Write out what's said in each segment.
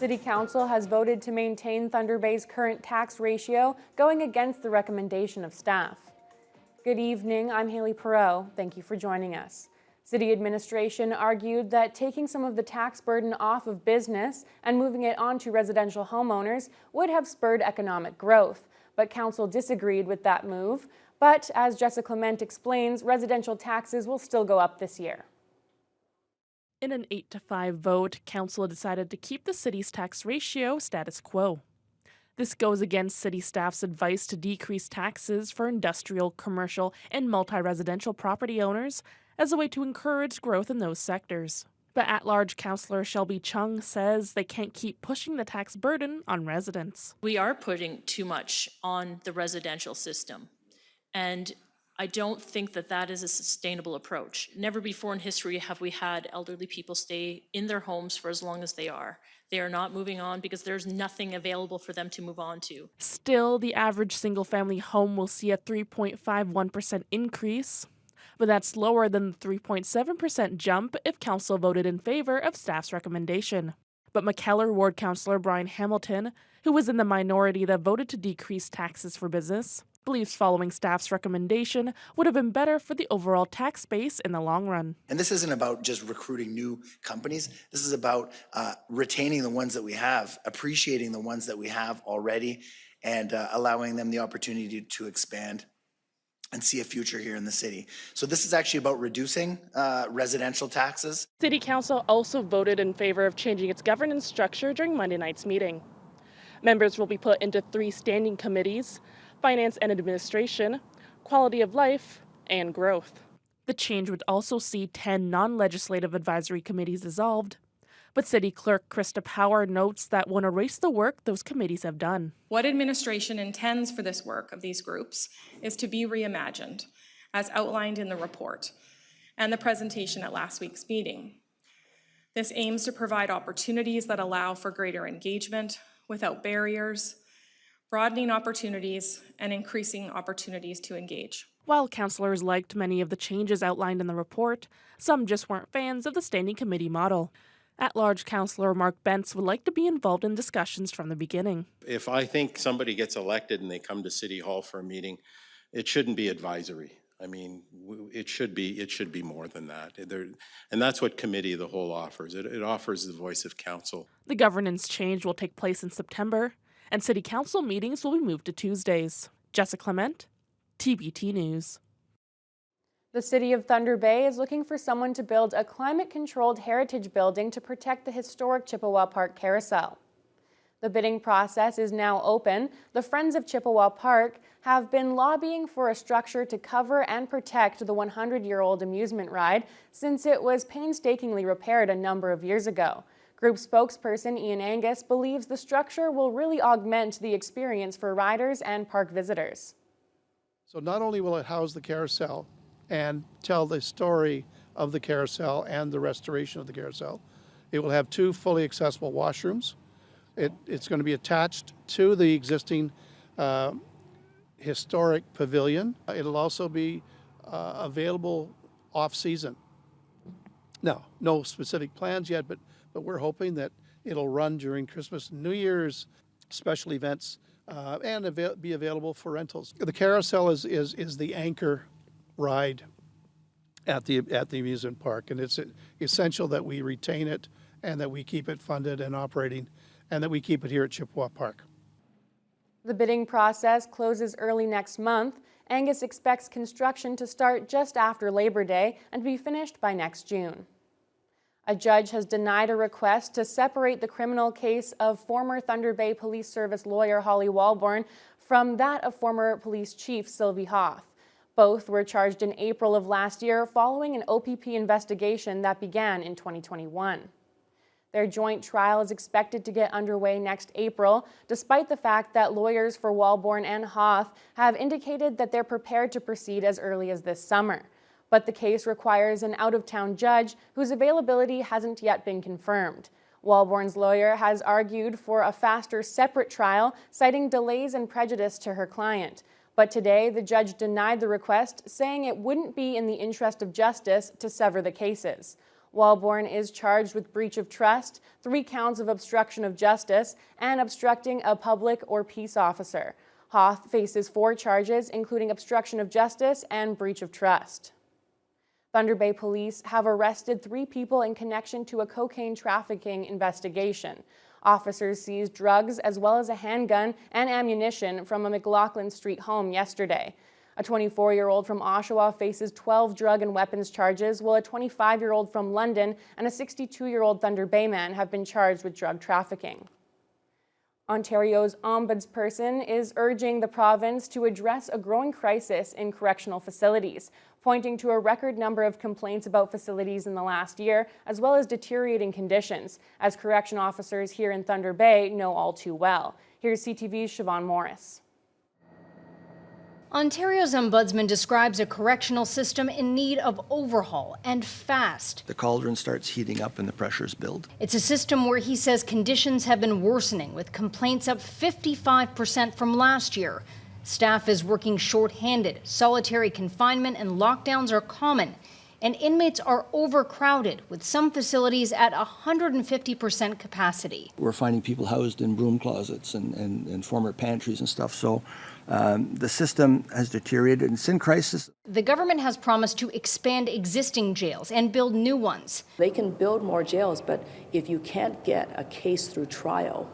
City Council has voted to maintain Thunder Bay's current tax ratio, going against the recommendation of staff. Good evening, I'm Haley Perot. Thank you for joining us. City administration argued that taking some of the tax burden off of business and moving it onto residential homeowners would have spurred economic growth, but Council disagreed with that move. But as Jessica Clement explains, residential taxes will still go up this year. In an 8-5 vote, Council decided to keep the city's tax ratio status quo. This goes against city staff's advice to decrease taxes for industrial, commercial, and multi-residential property owners as a way to encourage growth in those sectors. But at-large Councillor Shelby Chung says they can't keep pushing the tax burden on residents. We are putting too much on the residential system, and I don't think that that is a sustainable approach. Never before in history have we had elderly people stay in their homes for as long as they are. They are not moving on because there's nothing available for them to move on to. Still, the average single-family home will see a 3.51% increase, but that's lower than the 3.7% jump if Council voted in favor of staff's recommendation. But McKellar Ward Councillor Brian Hamilton, who was in the minority that voted to decrease taxes for business, believes following staff's recommendation would have been better for the overall tax base in the long run. And this isn't about just recruiting new companies. This is about retaining the ones that we have, appreciating the ones that we have already, and allowing them the opportunity to expand and see a future here in the city. So this is actually about reducing residential taxes. City Council also voted in favor of changing its governance structure during Monday night's meeting. Members will be put into 3 standing committees: Finance and Administration, Quality of Life, and Growth. The change would also see 10 non-legislative advisory committees dissolved. But City Clerk Krista Power notes that won't erase the work those committees have done. What administration intends for this work of these groups is to be reimagined, as outlined in the report and the presentation at last week's meeting. This aims to provide opportunities that allow for greater engagement without barriers, broadening opportunities, and increasing opportunities to engage. While councillors liked many of the changes outlined in the report, some just weren't fans of the standing committee model. At-large Councillor Mark Bentz would like to be involved in discussions from the beginning. If I think somebody gets elected and they come to City Hall for a meeting, it shouldn't be advisory. I mean, it should be more than that. And that's what Committee of the Whole offers. It offers the voice of council. The governance change will take place in September, and City Council meetings will be moved to Tuesdays. Jessica Clement, TBT News. The City of Thunder Bay is looking for someone to build a climate-controlled heritage building to protect the historic Chipa Park Carousel. The bidding process is now open. The Friends of Chippewa Park have been lobbying for a structure to cover and protect the 100-year-old amusement ride since it was painstakingly repaired a number of years ago. Group spokesperson Ian Angus believes the structure will really augment the experience for riders and park visitors. So not only will it house the carousel and tell the story of the carousel and the restoration of the carousel, it will have 2 fully accessible washrooms. It's going to be attached to the existing historic pavilion. It'll also be available off-season. Now, no specific plans yet, but we're hoping that it'll run during Christmas, New Year's, special events, and be available for rentals. The carousel is the anchor ride at the amusement park, and it's essential that we retain it and that we keep it funded and operating, and that we keep it here at Chippewa Park. The bidding process closes early next month. Angus expects construction to start just after Labor Day and be finished by next June. A judge has denied a request to separate the criminal case of former Thunder Bay Police Service lawyer Holly Walborn from that of former police chief Sylvie Hoth. Both were charged in April of last year following an OPP investigation that began in 2021. Their joint trial is expected to get underway next April, despite the fact that lawyers for Walborn and Hoth have indicated that they're prepared to proceed as early as this summer. But the case requires an out-of-town judge whose availability hasn't yet been confirmed. Walborn's lawyer has argued for a faster, separate trial, citing delays and prejudice to her client. But today, the judge denied the request, saying it wouldn't be in the interest of justice to sever the cases. Walborn is charged with breach of trust, 3 counts of obstruction of justice, and obstructing a public or peace officer. Hoth faces 4 charges, including obstruction of justice and breach of trust. Thunder Bay police have arrested 3 people in connection to a cocaine trafficking investigation. Officers seized drugs as well as a handgun and ammunition from a McLaughlin Street home yesterday. A 24-year-old from Oshawa faces 12 drug and weapons charges, while a 25-year-old from London and a 62-year-old Thunder Bay man have been charged with drug trafficking. Ontario's Ombudsperson is urging the province to address a growing crisis in correctional facilities, pointing to a record number of complaints about facilities in the last year, as well as deteriorating conditions, as correction officers here in Thunder Bay know all too well. Here's CTV's Siobhan Morris. Ontario's Ombudsman describes a correctional system in need of overhaul, and fast. The cauldron starts heating up and the pressures build. It's a system where he says conditions have been worsening, with complaints up 55% from last year. Staff is working short-handed, solitary confinement and lockdowns are common, and inmates are overcrowded, with some facilities at 150% capacity. We're finding people housed in broom closets and former pantries and stuff, so the system has deteriorated. It's in crisis. The government has promised to expand existing jails and build new ones. They can build more jails, but if you can't get a case through trial,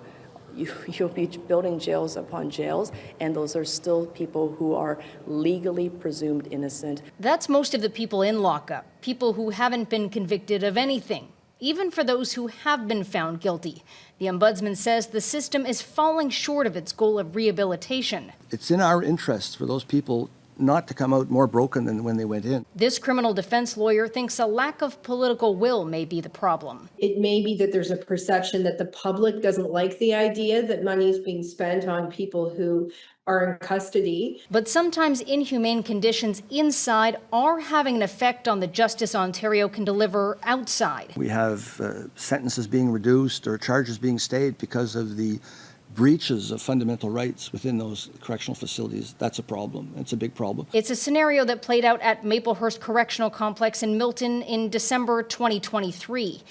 you'll be building jails upon jails, and those are still people who are legally presumed innocent. That's most of the people in lockup, people who haven't been convicted of anything, even for those who have been found guilty. The Ombudsman says the system is falling short of its goal of rehabilitation. It's in our interest for those people not to come out more broken than when they went in. This criminal defense lawyer thinks a lack of political will may be the problem. It may be that there's a perception that the public doesn't like the idea that money is being spent on people who are in custody. But sometimes inhumane conditions inside are having an effect on the justice Ontario can deliver outside. We have sentences being reduced or charges being stayed because of the breaches of fundamental rights within those correctional facilities. That's a problem. It's a big problem. It's a scenario that played out at Maplehurst Correctional Complex in Milton in December 2023.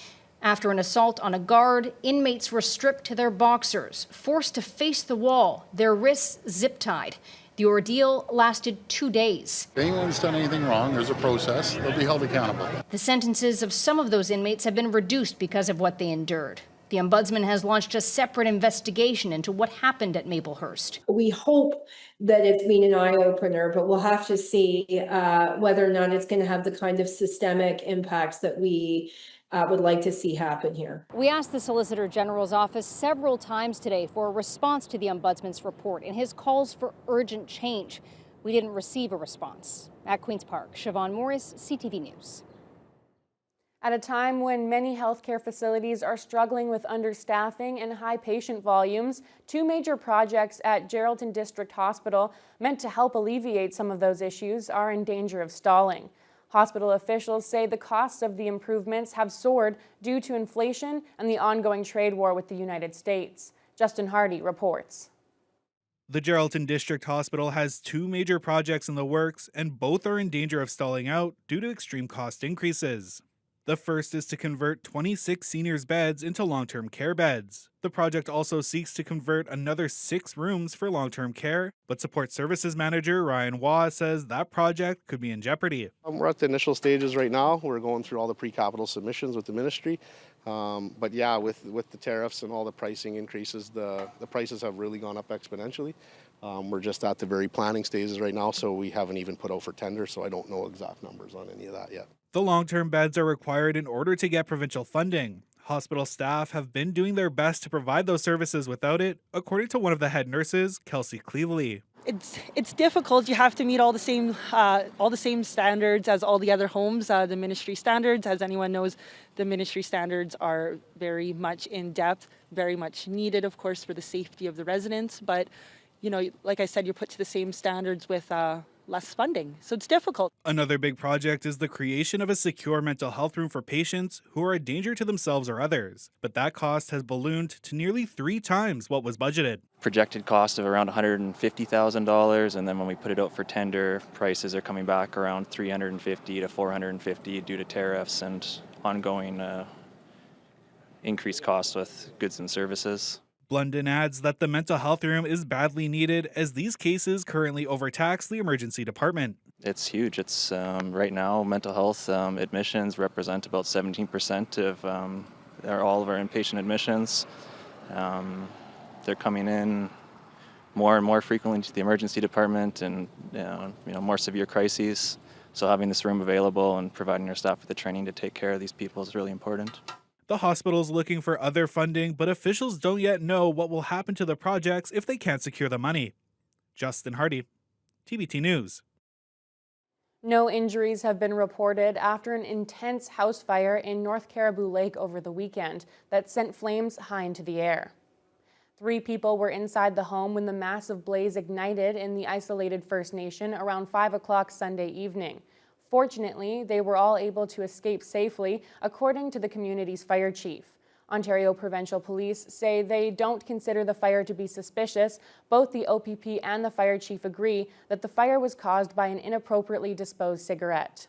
After an assault on a guard, inmates were stripped to their boxers, forced to face the wall, their wrists zip-tied. The ordeal lasted 2 days. If anyone's done anything wrong, there's a process. They'll be held accountable. The sentences of some of those inmates have been reduced because of what they endured. The Ombudsman has launched a separate investigation into what happened at Maplehurst. We hope that it's been an eye-opener, but we'll have to see whether or not it's going to have the kind of systemic impacts that we would like to see happen here. We asked the Solicitor General's office several times today for a response to the Ombudsman's report and his calls for urgent change. We didn't receive a response. At Queen's Park, Siobhan Morris, CTV News. At a time when many healthcare facilities are struggling with understaffing and high patient volumes, 2 major projects at Geraldton District Hospital meant to help alleviate some of those issues are in danger of stalling. Hospital officials say the costs of the improvements have soared due to inflation and the ongoing trade war with the United States. Justin Hardy reports. The Geraldton District Hospital has 2 major projects in the works, and both are in danger of stalling out due to extreme cost increases. The first is to convert 26 seniors' beds into long-term care beds. The project also seeks to convert another 6 rooms for long-term care, but Support Services Manager Ryan Waugh says that project could be in jeopardy. We're at the initial stages right now. We're going through all the pre-capital submissions with the ministry. But yeah, with the tariffs and all the pricing increases, the prices have really gone up exponentially. We're just at the very planning stages right now, so we haven't even put out for tender, so I don't know exact numbers on any of that yet. The long-term beds are required in order to get provincial funding. Hospital staff have been doing their best to provide those services without it, according to one of the head nurses, Kelsey Cleveley. It's difficult. You have to meet all the same standards as all the other homes. The ministry standards, as anyone knows, the ministry standards are very much in depth, very much needed, of course, for the safety of the residents. But you know, like I said, you're put to the same standards with less funding, so it's difficult. Another big project is the creation of a secure mental health room for patients who are a danger to themselves or others. But that cost has ballooned to nearly 3 times what was budgeted. Projected cost of around $150,000, and then when we put it out for tender, prices are coming back around $350 to $450 due to tariffs and ongoing increased costs with goods and services. Blunden adds that the mental health room is badly needed as these cases currently overtax the emergency department. It's huge. It's right now mental health admissions represent about 17% of all of our inpatient admissions. They're coming in more and more frequently to the emergency department, and more severe crises. So having this room available and providing our staff with the training to take care of these people is really important. The hospital is looking for other funding, but officials don't yet know what will happen to the projects if they can't secure the money. Justin Hardy, TBT News. No injuries have been reported after an intense house fire in North Caribou Lake over the weekend that sent flames high into the air. 3 people were inside the home when the massive blaze ignited in the isolated First Nation around 5 o'clock Sunday evening. Fortunately, they were all able to escape safely, according to the community's fire chief. Ontario Provincial Police say they don't consider the fire to be suspicious. Both the OPP and the fire chief agree that the fire was caused by an inappropriately disposed cigarette.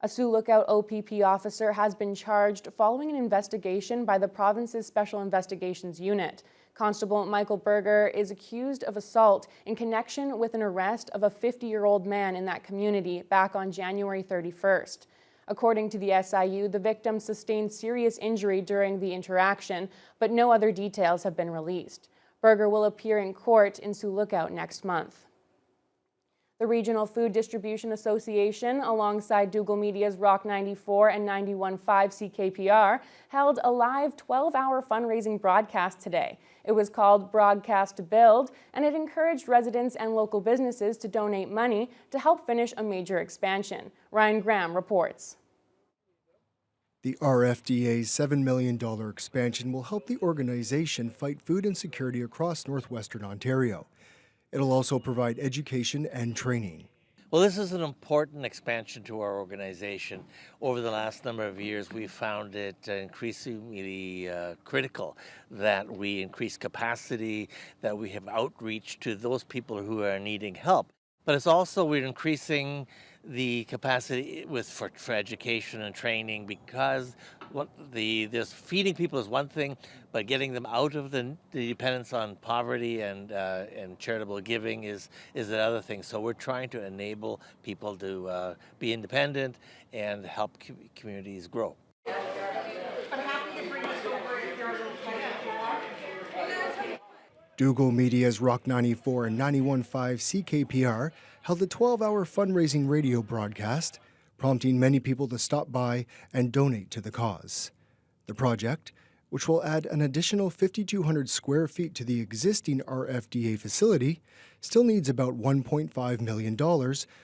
A Sioux Lookout OPP officer has been charged following an investigation by the province's Special Investigations Unit. Constable Michael Berger is accused of assault in connection with an arrest of a 50-year-old man in that community back on January 31st. According to the SIU, the victim sustained serious injury during the interaction, but no other details have been released. Berger will appear in court in Sioux Lookout next month. The Regional Food Distribution Association, alongside Dougal Media's Rock 94 and 91.5 CKPR, held a live 12-hour fundraising broadcast today. It was called Broadcast to Build, and it encouraged residents and local businesses to donate money to help finish a major expansion. Ryan Graham reports. The RFDA's $7 million expansion will help the organization fight food insecurity across northwestern Ontario. It'll also provide education and training. Well, this is an important expansion to our organization. Over the last number of years, we've found it increasingly critical that we increase capacity, that we have outreach to those people who are needing help. But it's also we're increasing the capacity for education and training, because this feeding people is one thing, but getting them out of the dependence on poverty and charitable giving is another thing. So we're trying to enable people to be independent and help communities grow. Dougal Media's Rock 94 and 91.5 CKPR held a 12-hour fundraising radio broadcast, prompting many people to stop by and donate to the cause. The project, which will add an additional 5,200 square feet to the existing RFDA facility, still needs about $1.5 million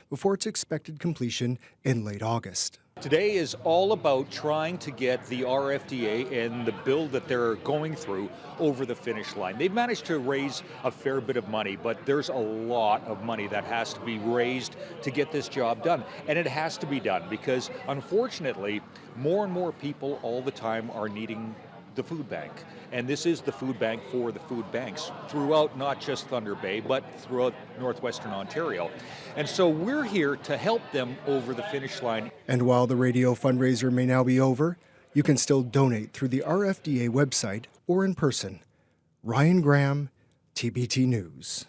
before its expected completion in late August. Today is all about trying to get the RFDA and the bill that they're going through over the finish line. They've managed to raise a fair bit of money, but there's a lot of money that has to be raised to get this job done. And it has to be done because, unfortunately, more and more people all the time are needing the food bank. And this is the food bank for the food banks throughout not just Thunder Bay, but throughout northwestern Ontario. And so we're here to help them over the finish line. And while the radio fundraiser may now be over, you can still donate through the RFDA website or in person. Ryan Graham, TBT News.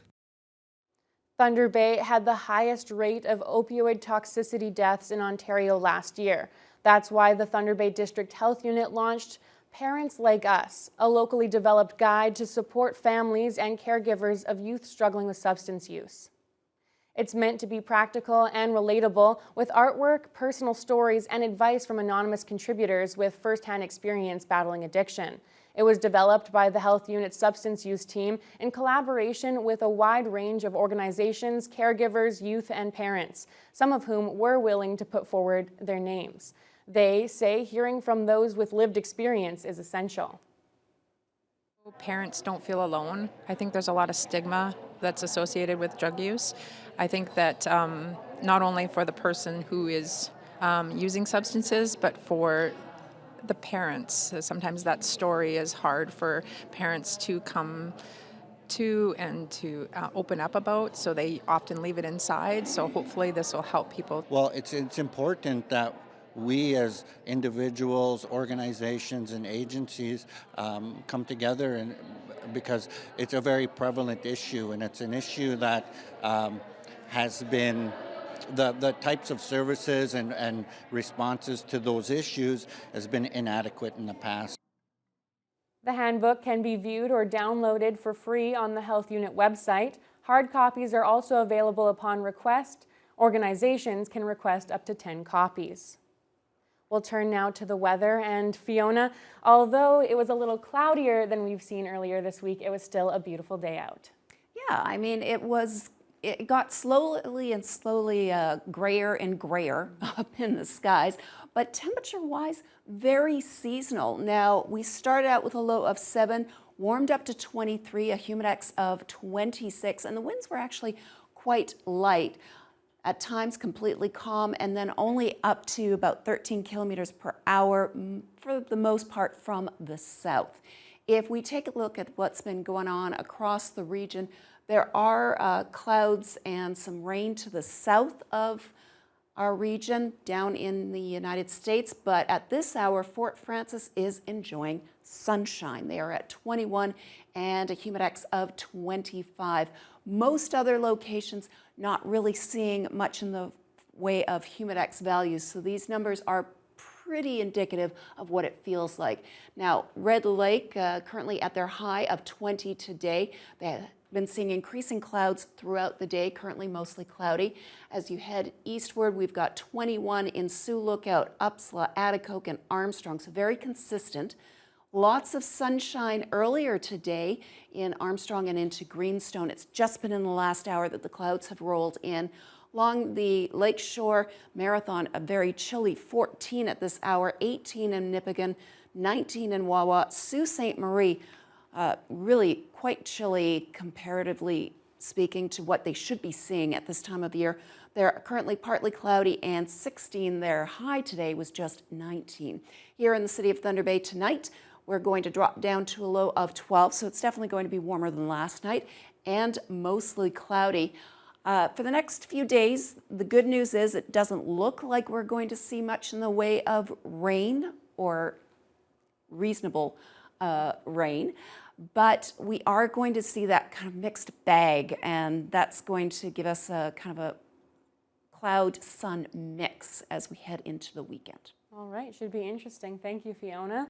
Thunder Bay had the highest rate of opioid toxicity deaths in Ontario last year. That's why the Thunder Bay District Health Unit launched Parents Like Us, a locally developed guide to support families and caregivers of youth struggling with substance use. It's meant to be practical and relatable, with artwork, personal stories, and advice from anonymous contributors with firsthand experience battling addiction. It was developed by the Health Unit Substance Use Team in collaboration with a wide range of organizations, caregivers, youth, and parents, some of whom were willing to put forward their names. They say hearing from those with lived experience is essential. Parents don't feel alone. I think there's a lot of stigma that's associated with drug use. I think that not only for the person who is using substances, but for the parents. Sometimes that story is hard for parents to come to and to open up about, so they often leave it inside. So hopefully this will help people. Well, it's important that we as individuals, organizations, and agencies come together, and because it's a very prevalent issue, and it's an issue that has been the types of services and responses to those issues has been inadequate in the past. The handbook can be viewed or downloaded for free on the Health Unit website. Hard copies are also available upon request. Organizations can request up to 10 copies. We'll turn now to the weather, and Fiona, although it was a little cloudier than we've seen earlier this week, it was still a beautiful day out. Yeah, I mean, it got slowly and slowly grayer and grayer up in the skies, but temperature-wise, very seasonal. Now, we started out with a low of 7, warmed up to 23, a humidex of 26, and the winds were actually quite light. At times completely calm, and then only up to about 13 kilometers per hour for the most part from the south. If we take a look at what's been going on across the region, there are clouds and some rain to the south of our region down in the United States, but at this hour, Fort Frances is enjoying sunshine. They are at 21 and a humidex of 25. Most other locations not really seeing much in the way of humidex values, so these numbers are pretty indicative of what it feels like. Now, Red Lake currently at their high of 20 today. They have been seeing increasing clouds throughout the day, currently mostly cloudy. As you head eastward, we've got 21 in Sioux Lookout, Upsala, Atikoke, and Armstrong, so very consistent. Lots of sunshine earlier today in Armstrong and into Greenstone. It's just been in the last hour that the clouds have rolled in. Along the Lakeshore Marathon, a very chilly 14 at this hour, 18 in Nipigon, 19 in Wawa. Sault Ste. Marie, really quite chilly comparatively speaking to what they should be seeing at this time of year. They're currently partly cloudy and 16. Their high today was just 19. Here in the city of Thunder Bay tonight, we're going to drop down to a low of 12, so it's definitely going to be warmer than last night and mostly cloudy. For the next few days, the good news is it doesn't look like we're going to see much in the way of rain or reasonable rain, but we are going to see that kind of mixed bag, and that's going to give us a kind of a cloud-sun mix as we head into the weekend. All right, should be interesting. Thank you, Fiona.